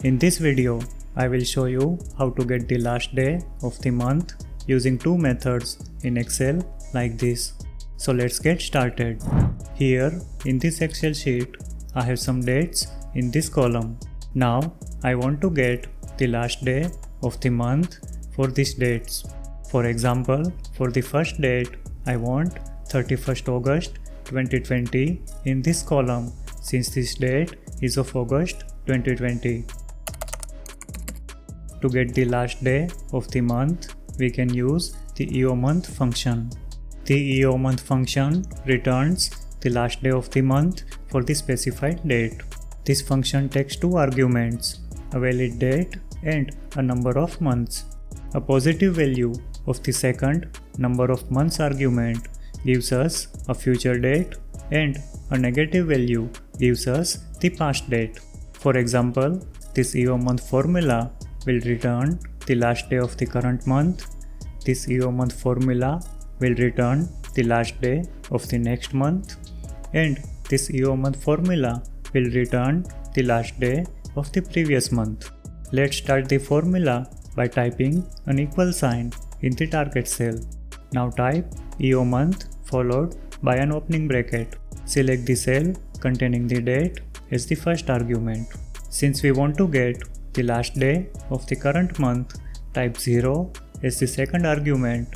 In this video, I will show you how to get the last day of the month using two methods in Excel like this. So let's get started. Here in this Excel sheet, I have some dates in this column. Now I want to get the last day of the month for these dates. For example, for the first date, I want 31st August 2020 in this column since this date is of August 2020. To get the last day of the month, we can use the EOMONTH function. The EOMONTH function returns the last day of the month for the specified date. This function takes two arguments, a valid date and a number of months. A positive value of the second number of months argument gives us a future date and a negative value gives us the past date. For example, this EOMONTH formula will return the last day of the current month. This EOMONTH formula will return the last day of the next month, and this EOMONTH formula will return the last day of the previous month. Let's start the formula by typing an equal sign in the target cell. Now type EOMONTH followed by an opening bracket. Select the cell containing the date as the first argument. Since we want to get the last day of the current month, type 0 as the second argument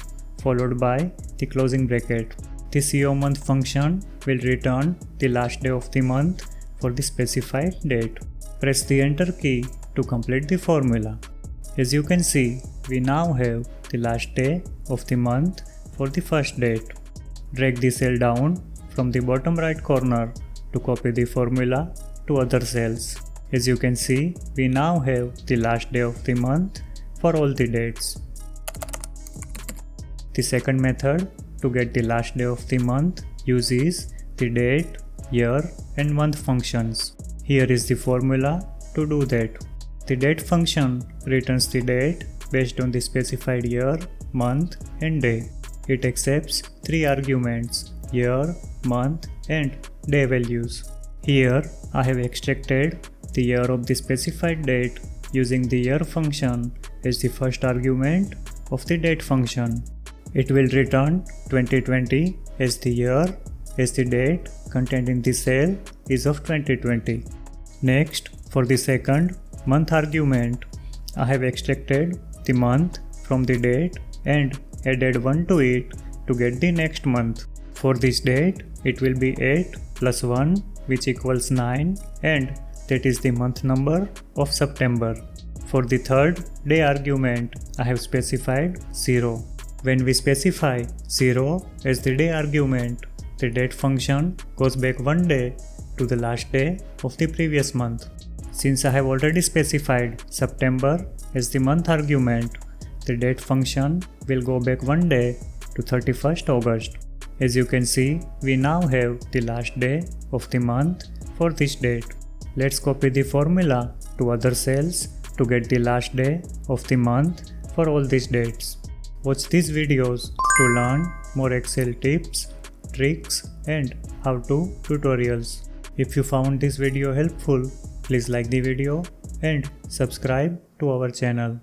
followed by the closing bracket. This EOMONTH function will return the last day of the month for the specified date. Press the enter key to complete the formula. As you can see, we now have the last day of the month for the first date. Drag the cell down from the bottom right corner to copy the formula to other cells. As you can see, we now have the last day of the month for all the dates. The second method to get the last day of the month uses the date, year and month functions. Here is the formula to do that. The date function returns the date based on the specified year, month and day. It accepts three arguments: year, month and day values. Here I have extracted the year of the specified date using the year function as the first argument of the date function. It will return 2020 as the year, as the date contained in the cell is of 2020. Next, for the second month argument, I have extracted the month from the date and added 1 to it to get the next month. For this date, it will be 8 plus 1 which equals 9, and that is the month number of September. For the third day argument, I have specified 0. When we specify 0 as the day argument, the date function goes back 1 day to the last day of the previous month. Since I have already specified September as the month argument, the date function will go back 1 day to 31st August. As you can see, we now have the last day of the month for this date. Let's copy the formula to other cells to get the last day of the month for all these dates. Watch these videos to learn more Excel tips, tricks and how-to tutorials. If you found this video helpful, please like the video and subscribe to our channel.